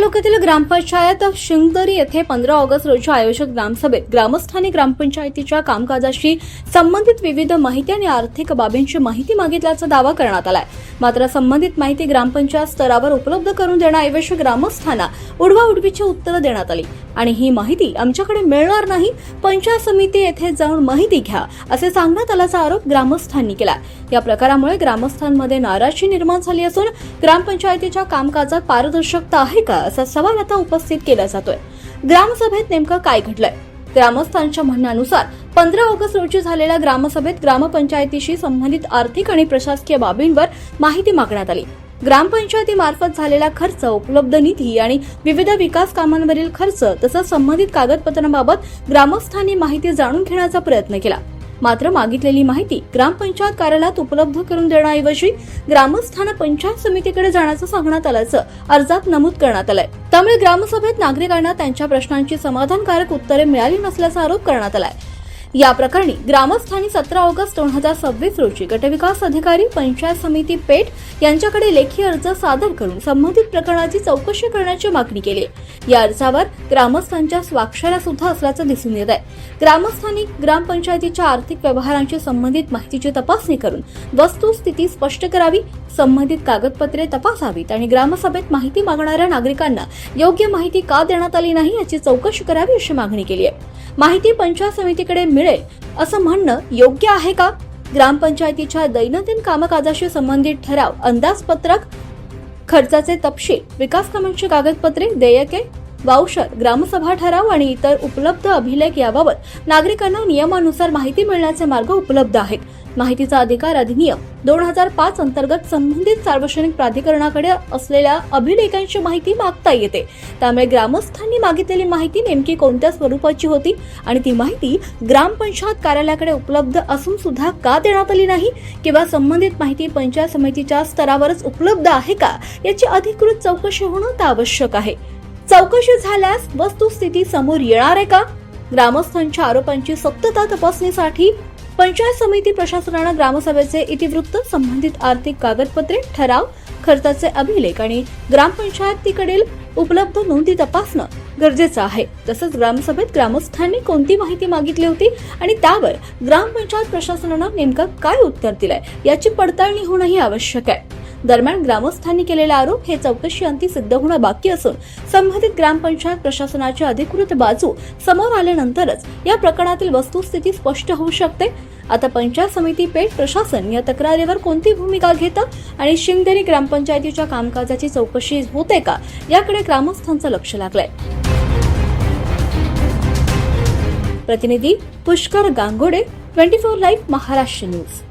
तालुक्यातील ग्रामपंचायत शिंगदरी येथे 15 ऑगस्ट रोजी आयोजित ग्रामसभेत ग्रामस्थांनी ग्रामपंचायतीच्या कामकाजाशी संबंधित विविध माहिती आणि आर्थिक बाबींची माहिती मागितल्याचा दावा करण्यात आलाय। मात्र संबंधित माहिती ग्रामपंचायत स्तरावर उपलब्ध करून देण्याऐवजी ग्रामस्थांना उडवाउडवीची उत्तरं देण्यात आली आणि ही माहिती आमच्याकडे मिळणार नाही, पंचायत समिती येथे जाऊन माहिती घ्या असे सांगण्यात आल्याचा आरोप ग्रामस्थांनी केला। या प्रकारामुळे ग्रामस्थांमध्ये नाराजी निर्माण झाली असून ग्रामपंचायतीच्या कामकाजात पारदर्शकता आहे का असा सवाल आता उपस्थित केला जातोय। ग्रामसभेत नेमकं काय घडलंय? ग्रामस्थांच्या म्हणण्यानुसार 15 ऑगस्ट रोजी झालेल्या ग्रामसभेत ग्रामपंचायतीशी संबंधित आर्थिक आणि प्रशासकीय बाबींवर माहिती मागण्यात आली। ग्रामपंचायतीमार्फत झालेला खर्च, उपलब्ध निधी आणि विविध विकास कामांवरील खर्च तसंच संबंधित कागदपत्रांबाबत ग्रामस्थांनी माहिती जाणून घेण्याचा प्रयत्न केला। मात्र मागितलेली माहिती ग्रामपंचायत कार्यालयात उपलब्ध करून देण्याऐवजी ग्रामस्थांना पंचायत समितीकडे जाण्याचं सांगण्यात आल्याचं अर्जात नमूद करण्यात आलंय। त्यामुळे ग्रामसभेत नागरिकांना त्यांच्या प्रश्नांची समाधानकारक उत्तरे मिळाली नसल्याचा आरोप करण्यात आलाय। या प्रकरणी ग्रामस्थांनी 17 ऑगस्ट 2026 रोजी गटविकास अधिकारी, पंचायत समिती पेठ यांच्याकडे लेखी अर्ज सादर करून संबंधित प्रकरणाची चौकशी करण्याची मागणी केली। या अर्जावर ग्रामस्थांच्या स्वाक्षऱ्या सुद्धा असल्याचं दिसून येत आहे। ग्रामस्थांनी ग्रामपंचायतीच्या आर्थिक व्यवहारांची संबंधित माहितीची तपासणी करून वस्तुस्थिती स्पष्ट करावी, संबंधित कागदपत्रे तपासावीत आणि ग्रामसभेत माहिती मागणाऱ्या नागरिकांना योग्य माहिती का देण्यात आली नाही याची चौकशी करावी अशी मागणी केली आहे। माहिती पंचायत समितीकडे मिळेल असं म्हणणं योग्य आहे का? ग्रामपंचायतीच्या दैनंदिन कामकाजाशी संबंधित ठराव, अंदाजपत्रक, खर्चाचे तपशील, विकास कामांची कागदपत्रे, देयके, वाउचर, ग्रामसभा ठराव आणि इतर उपलब्ध अभिलेख याबाबत नागरिकांना नियमानुसार माहिती मिळण्याचे मार्ग उपलब्ध आहेत। माहितीचा अधिकार अधिनियम 2005 अंतर्गत संबंधित सार्वजनिक प्राधिकरणाकडे असलेल्या अभिलेखांची माहिती मागता येते। त्यामुळे ग्रामस्थांनी मागितलेली माहिती नेमकी कोणत्या स्वरूपाची होती आणि ती माहिती ग्रामपंचायत कार्यालयाकडे उपलब्ध असून सुद्धा का देण्यात आली नाही किंवा संबंधित माहिती पंचायत समितीच्या स्तरावरच उपलब्ध आहे का याची अधिकृत चौकशी होणं आवश्यक आहे। चौकशी झाल्यास वस्तुस्थिती समोर येणार आहे का? ग्रामस्थांच्या आरोपांची सत्यता तपासणीसाठी पंचायत समिती प्रशासनाने ग्रामसभेचे इतिवृत्त, संबंधित आर्थिक कागदपत्रे, ठराव, खर्चाचे अभिलेख आणि ग्रामपंचायतीकडील उपलब्ध नोंदी तपासणं गरजेचं आहे। तसंच ग्रामसभेत ग्रामस्थांनी कोणती माहिती मागितली होती आणि त्यावर ग्रामपंचायत प्रशासनानं नेमकं काय उत्तर दिलंय याची पडताळणी होणंही आवश्यक आहे। दरम्यान ग्रामस्थांनी केलेले आरोप हे चौकशी अंती सिद्ध होणं बाकी असून संबंधित ग्रामपंचायत प्रशासनाची अधिकृत बाजू समोर आल्यानंतरच या प्रकरणातील वस्तुस्थिती स्पष्ट होऊ शकते। आता पंचायत समिती पेठ प्रशासन या तक्रारीवर कोणती भूमिका घेतं आणि शिंगदरी ग्रामपंचायतीच्या कामकाजाची चौकशी होते का याकडे ग्रामस्थांचं लक्ष लागलंय। प्रतिनिधी पुष्कर गांगोडे, 24 लाईव्ह महाराष्ट्र न्यूज।